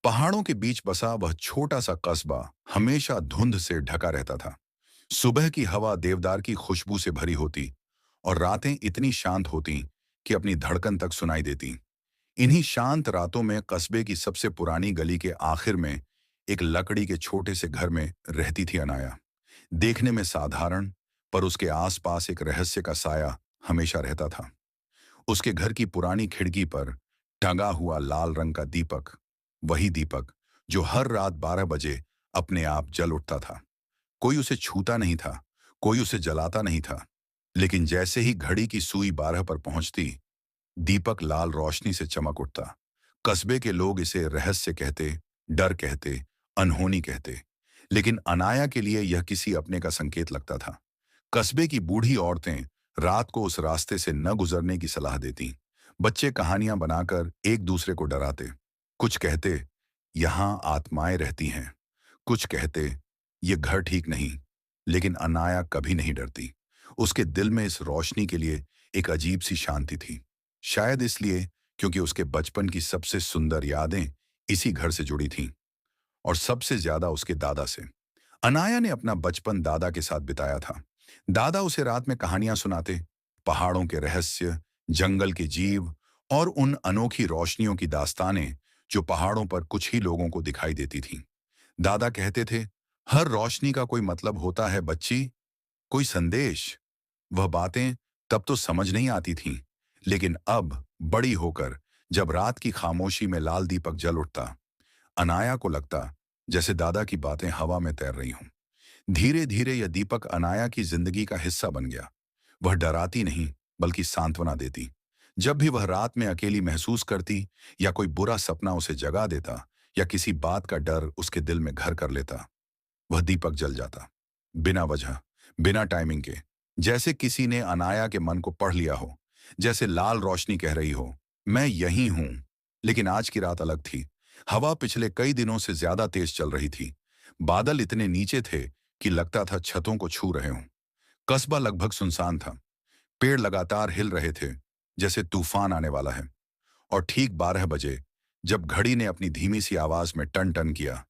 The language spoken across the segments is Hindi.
पहाड़ों के बीच बसा वह छोटा सा कस्बा हमेशा धुंध से ढका रहता था। सुबह की हवा देवदार की खुशबू से भरी होती और रातें इतनी शांत होती कि अपनी धड़कन तक सुनाई देती। इन्हीं शांत रातों में कस्बे की सबसे पुरानी गली के आखिर में एक लकड़ी के छोटे से घर में रहती थी अनाया। देखने में साधारण, पर उसके आसपास एक रहस्य का साया हमेशा रहता था। उसके घर की पुरानी खिड़की पर टंगा हुआ लाल रंग का दीपक, वही दीपक जो हर रात 12 बजे अपने आप जल उठता था। कोई उसे छूता नहीं था, कोई उसे जलाता नहीं था, लेकिन जैसे ही घड़ी की सुई 12 पर पहुंचती, दीपक लाल रोशनी से चमक उठता। कस्बे के लोग इसे रहस्य कहते, डर कहते, अनहोनी कहते, लेकिन अनाया के लिए यह किसी अपने का संकेत लगता था। कस्बे की बूढ़ी औरतें रात को उस रास्ते से न गुजरने की सलाह देती। बच्चे कहानियां बनाकर एक दूसरे को डराते। कुछ कहते, यहां आत्माएं रहती हैं। कुछ कहते, ये घर ठीक नहीं। लेकिन अनाया कभी नहीं डरती। उसके दिल में इस रोशनी के लिए एक अजीब सी शांति थी। शायद इसलिए क्योंकि उसके बचपन की सबसे सुंदर यादें इसी घर से जुड़ी थीं, और सबसे ज्यादा उसके दादा से। अनाया ने अपना बचपन दादा के साथ बिताया था। दादा उसे रात में कहानियां सुनाते, पहाड़ों के रहस्य, जंगल के जीव और उन अनोखी रोशनियों की दास्तानें जो पहाड़ों पर कुछ ही लोगों को दिखाई देती थीं। दादा कहते थे, हर रोशनी का कोई मतलब होता है बच्ची, कोई संदेश। वह बातें तब तो समझ नहीं आती थीं, लेकिन अब बड़ी होकर जब रात की खामोशी में लाल दीपक जल उठता, अनाया को लगता जैसे दादा की बातें हवा में तैर रही हों। धीरे धीरे यह दीपक अनाया की जिंदगी का हिस्सा बन गया। वह डराती नहीं, बल्कि सांत्वना देती। जब भी वह रात में अकेली महसूस करती, या कोई बुरा सपना उसे जगा देता, या किसी बात का डर उसके दिल में घर कर लेता, वह दीपक जल जाता। बिना वजह, बिना टाइमिंग के, जैसे किसी ने अनाया के मन को पढ़ लिया हो। जैसे लाल रोशनी कह रही हो, मैं यही हूं। लेकिन आज की रात अलग थी। हवा पिछले कई दिनों से ज्यादा तेज चल रही थी। बादल इतने नीचे थे कि लगता था छतों को छू रहे हों। कस्बा लगभग सुनसान था। पेड़ लगातार हिल रहे थे, जैसे तूफान आने वाला है। और ठीक 12 बजे, जब घड़ी ने अपनी धीमी सी आवाज में टन टन किया,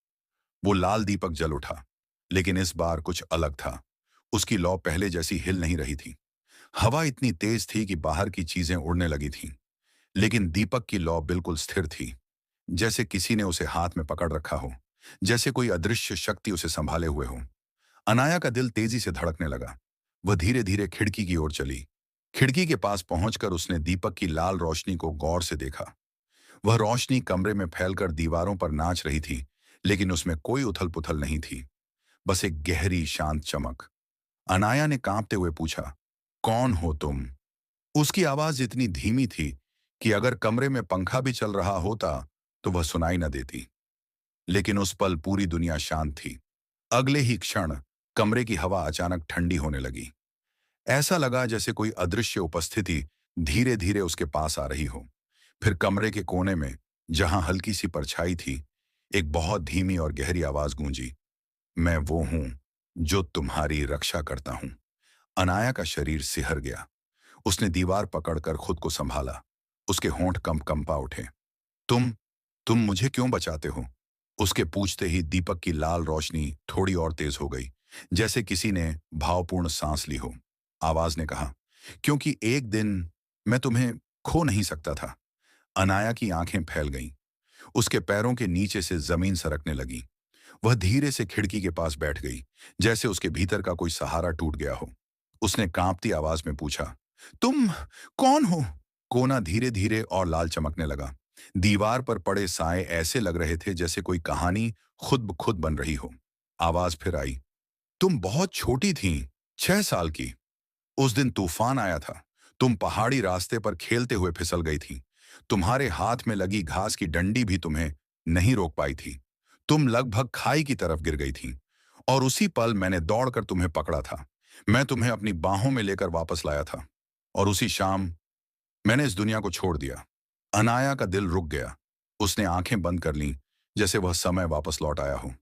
वो लाल दीपक जल उठा। लेकिन इस बार कुछ अलग था। उसकी लौ पहले जैसी हिल नहीं रही थी। हवा इतनी तेज थी कि बाहर की चीजें उड़ने लगी थीं, लेकिन दीपक की लौ बिल्कुल स्थिर थी, जैसे किसी ने उसे हाथ में पकड़ रखा हो, जैसे कोई अदृश्य शक्ति उसे संभाले हुए हो। अनाया का दिल तेजी से धड़कने लगा। वह धीरे धीरे खिड़की की ओर चली। खिड़की के पास पहुंचकर उसने दीपक की लाल रोशनी को गौर से देखा। वह रोशनी कमरे में फैलकर दीवारों पर नाच रही थी, लेकिन उसमें कोई उथल पुथल नहीं थी, बस एक गहरी शांत चमक। अनाया ने कांपते हुए पूछा, कौन हो तुम? उसकी आवाज इतनी धीमी थी कि अगर कमरे में पंखा भी चल रहा होता तो वह सुनाई न देती। लेकिन उस पल पूरी दुनिया शांत थी। अगले ही क्षण कमरे की हवा अचानक ठंडी होने लगी। ऐसा लगा जैसे कोई अदृश्य उपस्थिति धीरे धीरे उसके पास आ रही हो। फिर कमरे के कोने में, जहां हल्की सी परछाई थी, एक बहुत धीमी और गहरी आवाज गूंजी, मैं वो हूं जो तुम्हारी रक्षा करता हूं। अनाया का शरीर सिहर गया। उसने दीवार पकड़कर खुद को संभाला। उसके होंठ कंपा उठे। तुम तुम मुझे क्यों बचाते हो? उसके पूछते ही दीपक की लाल रोशनी थोड़ी और तेज हो गई, जैसे किसी ने भावपूर्ण सांस ली हो। आवाज ने कहा, क्योंकि एक दिन मैं तुम्हें खो नहीं सकता था। अनाया की आंखें फैल गईं। उसके पैरों के नीचे से जमीन सरकने लगी। वह धीरे से खिड़की के पास बैठ गई, जैसे उसके भीतर का कोई सहारा टूट गया हो। उसने कांपती आवाज में पूछा, तुम कौन हो? कोना धीरे धीरे और लाल चमकने लगा। दीवार पर पड़े साए ऐसे लग रहे थे जैसे कोई कहानी खुद ब खुद बन रही हो। आवाज फिर आई, तुम बहुत छोटी थीं, 6 साल की। उस दिन तूफान आया था। तुम पहाड़ी रास्ते पर खेलते हुए फिसल गई थी। तुम्हारे हाथ में लगी घास की डंडी भी तुम्हें नहीं रोक पाई थी। तुम लगभग खाई की तरफ गिर गई थी, और उसी पल मैंने दौड़कर तुम्हें पकड़ा था। मैं तुम्हें अपनी बाहों में लेकर वापस लाया था, और उसी शाम मैंने इस दुनिया को छोड़ दिया। अनाया का दिल रुक गया। उसने आंखें बंद कर लीं, जैसे वह समय वापस लौट आया हो।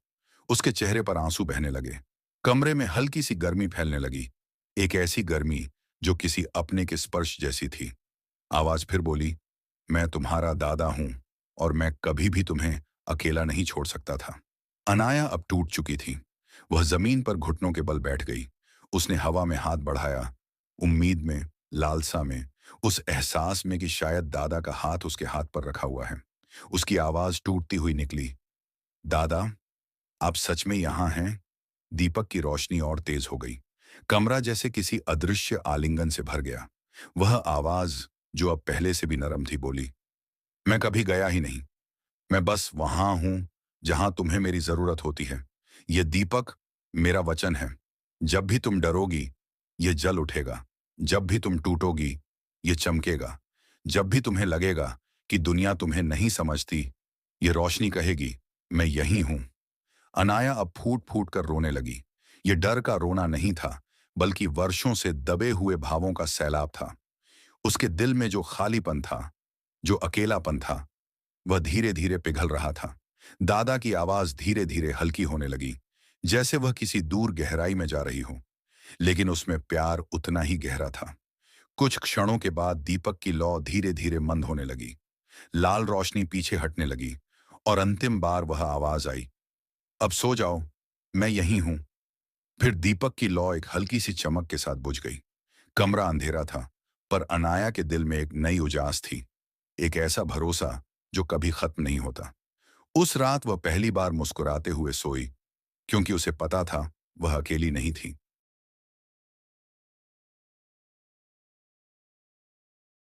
उसके चेहरे पर आंसू बहने लगे। कमरे में हल्की सी गर्मी फैलने लगी, एक ऐसी गर्मी जो किसी अपने के स्पर्श जैसी थी। आवाज फिर बोली, मैं तुम्हारा दादा हूं, और मैं कभी भी तुम्हें अकेला नहीं छोड़ सकता था। अनाया अब टूट चुकी थी। वह जमीन पर घुटनों के बल बैठ गई। उसने हवा में हाथ बढ़ाया, उम्मीद में, लालसा में, उस एहसास में कि शायद दादा का हाथ उसके हाथ पर रखा हुआ है। उसकी आवाज टूटती हुई निकली, दादा, आप सच में यहां हैं? दीपक की रोशनी और तेज हो गई। कमरा जैसे किसी अदृश्य आलिंगन से भर गया। वह आवाज, जो अब पहले से भी नरम थी, बोली, मैं कभी गया ही नहीं। मैं बस वहां हूं जहां तुम्हें मेरी जरूरत होती है। ये दीपक मेरा वचन है। जब भी तुम डरोगी, ये जल उठेगा। जब भी तुम टूटोगी, ये चमकेगा। जब भी तुम्हें लगेगा कि दुनिया तुम्हें नहीं समझती, ये रोशनी कहेगी, मैं यही हूं। अनाया अब फूट फूट कर रोने लगी। ये डर का रोना नहीं था, बल्कि वर्षों से दबे हुए भावों का सैलाब था। उसके दिल में जो खालीपन था, जो अकेलापन था, वह धीरे धीरे पिघल रहा था। दादा की आवाज धीरे धीरे हल्की होने लगी, जैसे वह किसी दूर गहराई में जा रही हो, लेकिन उसमें प्यार उतना ही गहरा था। कुछ क्षणों के बाद दीपक की लौ धीरे धीरे मंद होने लगी। लाल रोशनी पीछे हटने लगी और अंतिम बार वह आवाज आई, अब सो जाओ, मैं यहीं हूं। फिर दीपक की लौ एक हल्की सी चमक के साथ बुझ गई। कमरा अंधेरा था, पर अनाया के दिल में एक नई उजास थी, एक ऐसा भरोसा जो कभी खत्म नहीं होता। उस रात वह पहली बार मुस्कुराते हुए सोई, क्योंकि उसे पता था वह अकेली नहीं थी।